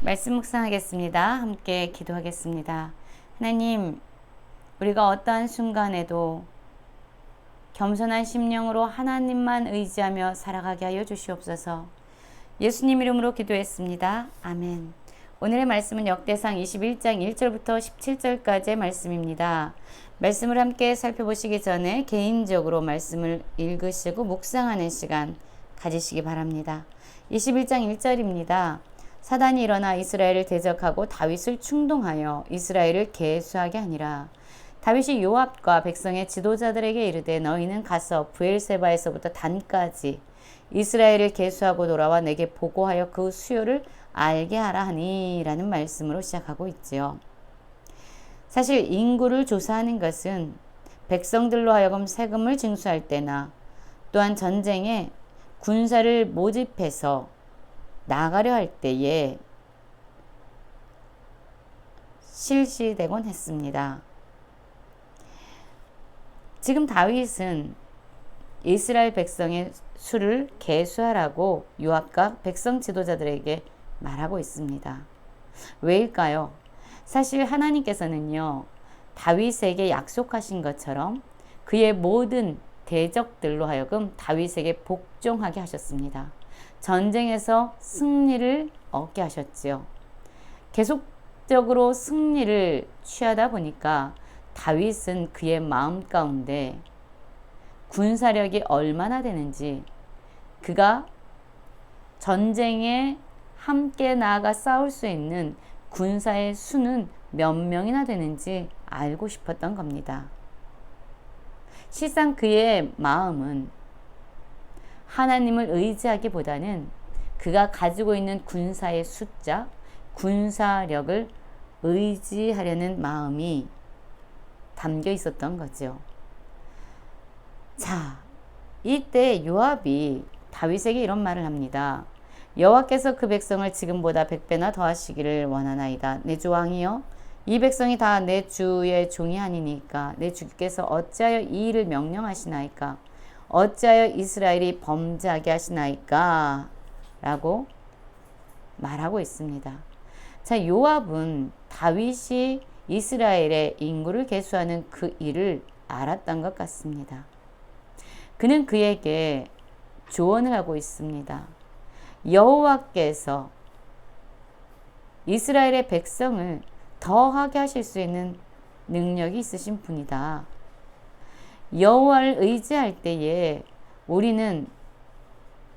말씀 묵상하겠습니다. 함께 기도하겠습니다. 하나님, 우리가 어떠한 순간에도 겸손한 심령으로 하나님만 의지하며 살아가게 하여 주시옵소서. 예수님 이름으로 기도했습니다. 아멘. 오늘의 말씀은 역대상 21장 1절부터 17절까지의 말씀입니다. 말씀을 함께 살펴보시기 전에 개인적으로 말씀을 읽으시고 묵상하는 시간 가지시기 바랍니다. 21장 1절입니다. 사단이 일어나 이스라엘을 대적하고 다윗을 충동하여 이스라엘을 계수하게 하니라. 다윗이 요압과 백성의 지도자들에게 이르되 너희는 가서 브엘세바에서부터 단까지 이스라엘을 계수하고 돌아와 내게 보고하여 그 수요를 알게 하라 하니 라는 말씀으로 시작하고 있지요. 사실 인구를 조사하는 것은 백성들로 하여금 세금을 징수할 때나 또한 전쟁에 군사를 모집해서 나가려 할 때에 실시되곤 했습니다. 지금 다윗은 이스라엘 백성의 수를 계수하라고 요압과 백성 지도자들에게 말하고 있습니다. 왜일까요? 사실 하나님께서는요, 다윗에게 약속하신 것처럼 그의 모든 대적들로 하여금 다윗에게 복종하게 하셨습니다. 전쟁에서 승리를 얻게 하셨지요. 계속적으로 승리를 취하다 보니까 다윗은 그의 마음 가운데 군사력이 얼마나 되는지, 그가 전쟁에 함께 나아가 싸울 수 있는 군사의 수는 몇 명이나 되는지 알고 싶었던 겁니다. 실상 그의 마음은 하나님을 의지하기보다는 그가 가지고 있는 군사의 숫자, 군사력을 의지하려는 마음이 담겨 있었던 거죠. 자, 이때 요압이 다윗에게 이런 말을 합니다. 여호와께서 그 백성을 지금보다 100배나 더하시기를 원하나이다. 내 주 왕이여, 이 백성이 다 내 주의 종이 아니니까 내 주께서 어찌하여 이 일을 명령하시나이까? 어찌하여 이스라엘이 범죄하게 하시나이까? 라고 말하고 있습니다. 자, 요압은 다윗이 이스라엘의 인구를 계수하는 그 일을 알았던 것 같습니다. 그는 그에게 조언을 하고 있습니다. 여호와께서 이스라엘의 백성을 더하게 하실 수 있는 능력이 있으신 분이다. 여호와를 의지할 때에 우리는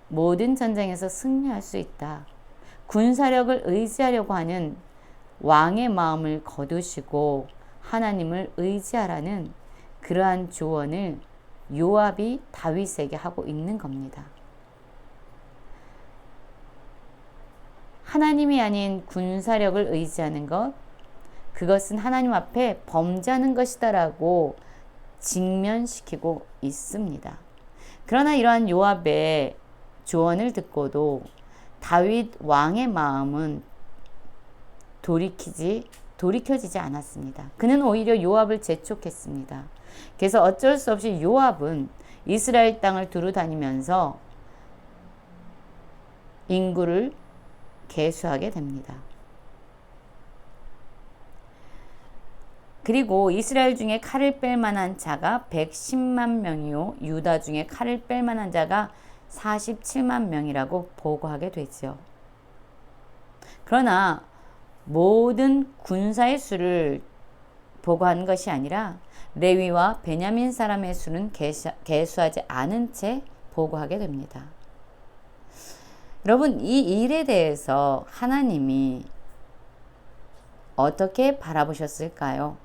모든 전쟁에서 승리할 수 있다. 군사력을 의지하려고 하는 왕의 마음을 거두시고 하나님을 의지하라는 그러한 조언을 요압이 다윗에게 하고 있는 겁니다. 하나님이 아닌 군사력을 의지하는 것, 그것은 하나님 앞에 범죄하는 것이다라고 직면시키고 있습니다. 그러나 이러한 요압의 조언을 듣고도 다윗 왕의 마음은 돌이켜지지 않았습니다. 그는 오히려 요압을 재촉했습니다. 그래서 어쩔 수 없이 요압은 이스라엘 땅을 두루 다니면서 인구를 계수하게 됩니다. 그리고 이스라엘 중에 칼을 뺄 만한 자가 110만 명이요 유다 중에 칼을 뺄 만한 자가 47만 명이라고 보고하게 되죠. 그러나 모든 군사의 수를 보고한 것이 아니라 레위와 베냐민 사람의 수는 계수하지 않은 채 보고하게 됩니다. 여러분, 이 일에 대해서 하나님이 어떻게 바라보셨을까요?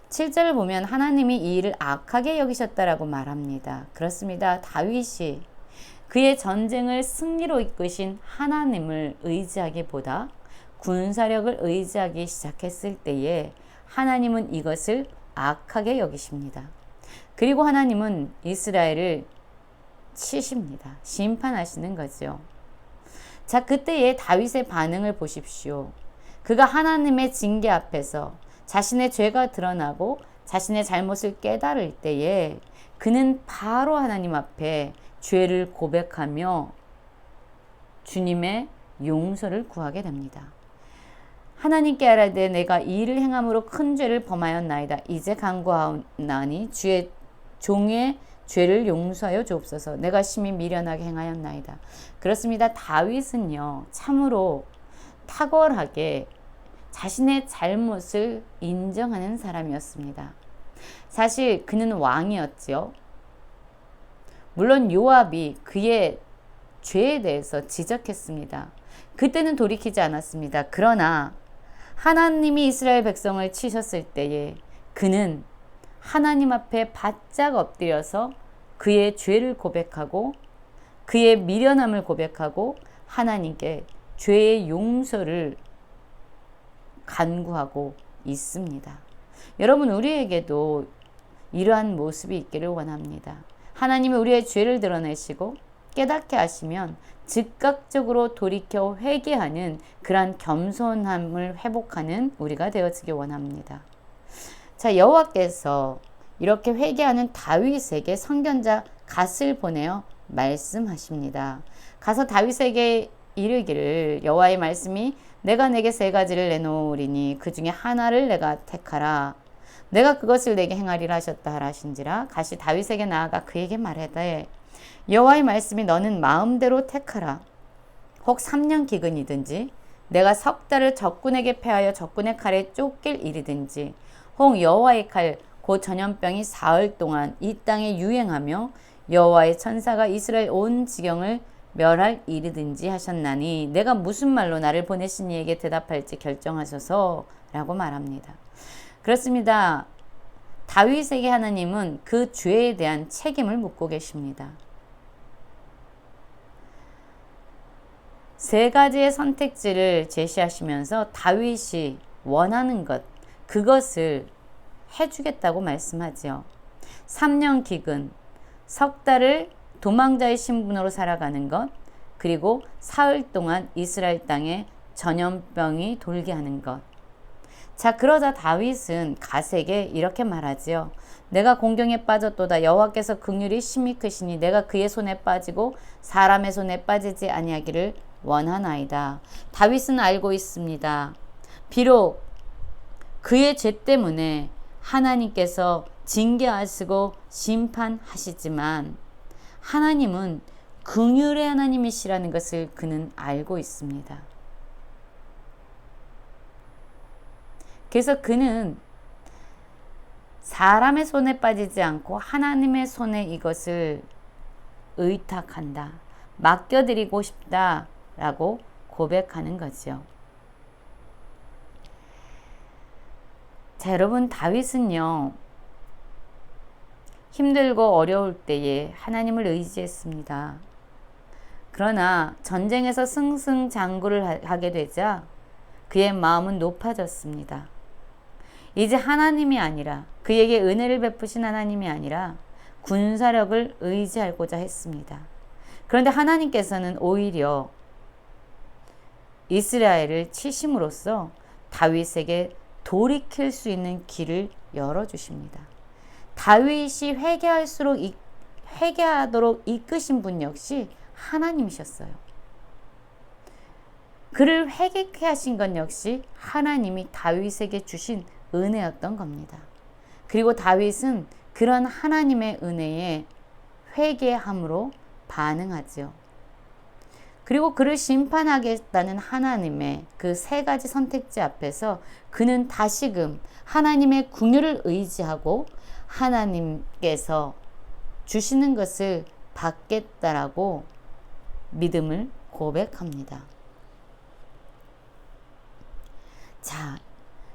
7절을 보면 하나님이 이 일을 악하게 여기셨다라고 말합니다. 그렇습니다. 다윗이 그의 전쟁을 승리로 이끄신 하나님을 의지하기보다 군사력을 의지하기 시작했을 때에 하나님은 이것을 악하게 여기십니다. 그리고 하나님은 이스라엘을 치십니다. 심판하시는 거죠. 자, 그때의 다윗의 반응을 보십시오. 그가 하나님의 징계 앞에서 자신의 죄가 드러나고 자신의 잘못을 깨달을 때에 그는 바로 하나님 앞에 죄를 고백하며 주님의 용서를 구하게 됩니다. 하나님께 알아되 내가 이 일을 행함으로 큰 죄를 범하였나이다. 이제 간구하오나니 주의 종의 죄를 용서하여 주옵소서. 내가 심히 미련하게 행하였나이다. 그렇습니다. 다윗은요, 참으로 탁월하게 자신의 잘못을 인정하는 사람이었습니다. 사실 그는 왕이었지요. 물론 요압이 그의 죄에 대해서 지적했습니다. 그때는 돌이키지 않았습니다. 그러나 하나님이 이스라엘 백성을 치셨을 때에 그는 하나님 앞에 바짝 엎드려서 그의 죄를 고백하고 그의 미련함을 고백하고 하나님께 죄의 용서를 간구하고 있습니다. 여러분, 우리에게도 이러한 모습이 있기를 원합니다. 하나님이 우리의 죄를 드러내시고 깨닫게 하시면 즉각적으로 돌이켜 회개하는 그러한 겸손함을 회복하는 우리가 되어지기 원합니다. 자, 여호와께서 이렇게 회개하는 다윗에게 선견자 갓을 보내어 말씀하십니다. 가서 다윗에게 이르기를 여호와의 말씀이 내가 내게 세 가지를 내놓으리니 그 중에 하나를 내가 택하라. 내가 그것을 내게 행하리라 하셨다 하라신지라. 갓이 다윗에게 나아가 그에게 말하되 여호와의 말씀이 너는 마음대로 택하라. 혹 3년 기근이든지 내가 석 달을 적군에게 패하여 적군의 칼에 쫓길 일이든지 혹 여호와의 칼 곧 전염병이 사흘 동안 이 땅에 유행하며 여호와의 천사가 이스라엘 온 지경을 멸할 일이든지 하셨나니 내가 무슨 말로 나를 보내신 이에게 대답할지 결정하소서 라고 말합니다. 그렇습니다. 다윗에게 하나님은 그 죄에 대한 책임을 묻고 계십니다. 세 가지의 선택지를 제시하시면서 다윗이 원하는 것, 그것을 해주겠다고 말씀하지요. 3년 기근, 석 달을 도망자의 신분으로 살아가는 것, 그리고 사흘 동안 이스라엘 땅에 전염병이 돌게 하는 것. 자, 그러자 다윗은 갓에게 이렇게 말하지요. 내가 공경에 빠졌도다. 여호와께서 긍휼이 심히 크시니 내가 그의 손에 빠지고 사람의 손에 빠지지 아니하기를 원하나이다. 다윗은 알고 있습니다. 비록 그의 죄 때문에 하나님께서 징계하시고 심판하시지만 하나님은 긍휼의 하나님이시라는 것을 그는 알고 있습니다. 그래서 그는 사람의 손에 빠지지 않고 하나님의 손에 이것을 의탁한다. 맡겨드리고 싶다라고 고백하는 거죠. 자, 여러분, 다윗은요, 힘들고 어려울 때에 하나님을 의지했습니다. 그러나 전쟁에서 승승장구를 하게 되자 그의 마음은 높아졌습니다. 이제 하나님이 아니라, 그에게 은혜를 베푸신 하나님이 아니라 군사력을 의지하고자 했습니다. 그런데 하나님께서는 오히려 이스라엘을 치심으로써 다윗에게 돌이킬 수 있는 길을 열어주십니다. 다윗이 회개하도록 이끄신 분 역시 하나님이셨어요. 그를 회개케 하신 것 역시 하나님이 다윗에게 주신 은혜였던 겁니다. 그리고 다윗은 그런 하나님의 은혜에 회개함으로 반응하지요. 그리고 그를 심판하겠다는 하나님의 그 세 가지 선택지 앞에서 그는 다시금 하나님의 긍휼을 의지하고 하나님께서 주시는 것을 받겠다라고 믿음을 고백합니다. 자,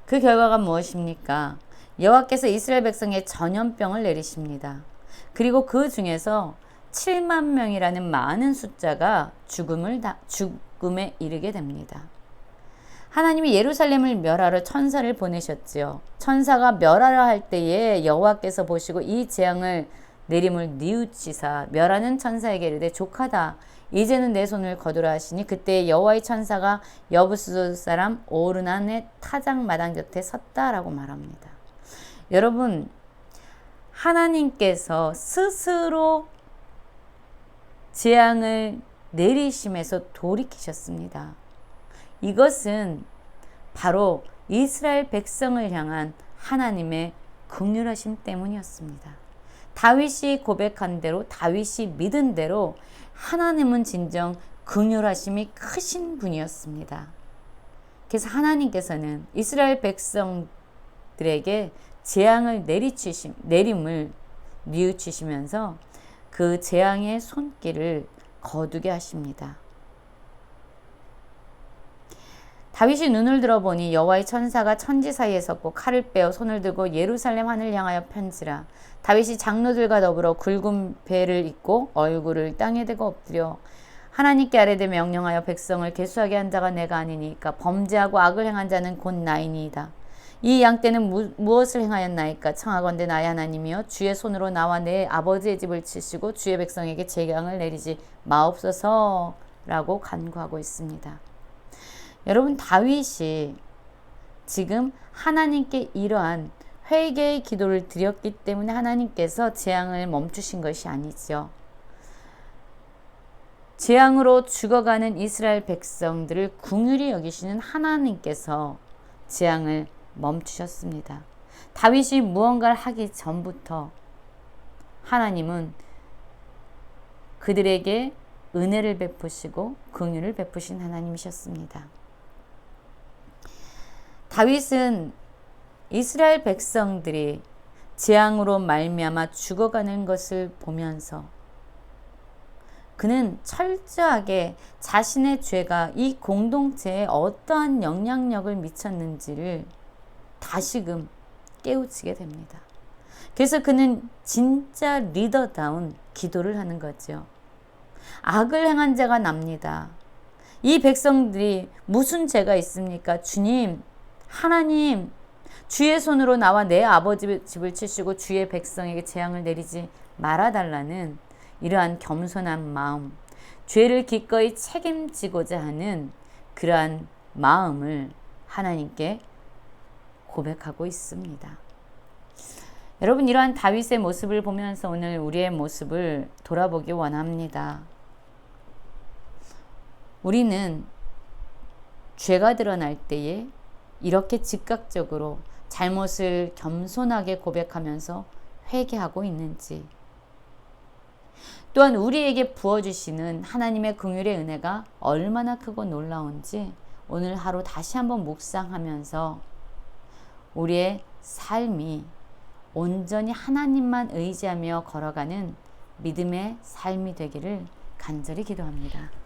그 결과가 무엇입니까? 여호와께서 이스라엘 백성의 전염병을 내리십니다. 그리고 그 중에서 7만 명이라는 많은 숫자가 죽음에 이르게 됩니다. 하나님이 예루살렘을 멸하러 천사를 보내셨지요. 천사가 멸하려 할 때에 여호와께서 보시고 이 재앙을 내림을 뉘우치사 멸하는 천사에게 이르되 족하다. 이제는 내 손을 거두라 하시니 그때 여호와의 천사가 여부스 사람 오르난의 타작마당 곁에 섰다라고 말합니다. 여러분, 하나님께서 스스로 재앙을 내리심에서 돌이키셨습니다. 이것은 바로 이스라엘 백성을 향한 하나님의 긍휼하심 때문이었습니다. 다윗이 고백한 대로, 다윗이 믿은 대로 하나님은 진정 긍휼하심이 크신 분이었습니다. 그래서 하나님께서는 이스라엘 백성들에게 재앙을 내림을 뉘우치시면서 그 재앙의 손길을 거두게 하십니다. 다윗이 눈을 들어보니 여호와의 천사가 천지 사이에 섰고 칼을 빼어 손을 들고 예루살렘 하늘 향하여 편지라. 다윗이 장로들과 더불어 굵은 배를 입고 얼굴을 땅에 대고 엎드려 하나님께 아뢰되 명령하여 백성을 계수하게 한 자가 내가 아니니까 범죄하고 악을 행한 자는 곧 나이니이다. 이 양떼는 무엇을 행하였나이까? 청하건대 나의 하나님이여 주의 손으로 나와 내 아버지의 집을 치시고 주의 백성에게 재앙을 내리지 마옵소서 라고 간구하고 있습니다. 여러분, 다윗이 지금 하나님께 이러한 회개의 기도를 드렸기 때문에 하나님께서 재앙을 멈추신 것이 아니죠. 재앙으로 죽어가는 이스라엘 백성들을 긍휼히 여기시는 하나님께서 재앙을 멈추셨습니다. 다윗이 무언가를 하기 전부터 하나님은 그들에게 은혜를 베푸시고 긍휼을 베푸신 하나님이셨습니다. 다윗은 이스라엘 백성들이 재앙으로 말미암아 죽어가는 것을 보면서 그는 철저하게 자신의 죄가 이 공동체에 어떠한 영향력을 미쳤는지를 다시금 깨우치게 됩니다. 그래서 그는 진짜 리더다운 기도를 하는 거죠. 악을 행한 자가 납니다. 이 백성들이 무슨 죄가 있습니까? 주님, 하나님, 주의 손으로 나와 내 아버지 집을 치시고 주의 백성에게 재앙을 내리지 말아달라는 이러한 겸손한 마음, 죄를 기꺼이 책임지고자 하는 그러한 마음을 하나님께 고백하고 있습니다. 여러분, 이러한 다윗의 모습을 보면서 오늘 우리의 모습을 돌아보기 원합니다. 우리는 죄가 드러날 때에 이렇게 즉각적으로 잘못을 겸손하게 고백하면서 회개하고 있는지, 또한 우리에게 부어주시는 하나님의 긍휼의 은혜가 얼마나 크고 놀라운지 오늘 하루 다시 한번 묵상하면서 우리의 삶이 온전히 하나님만 의지하며 걸어가는 믿음의 삶이 되기를 간절히 기도합니다.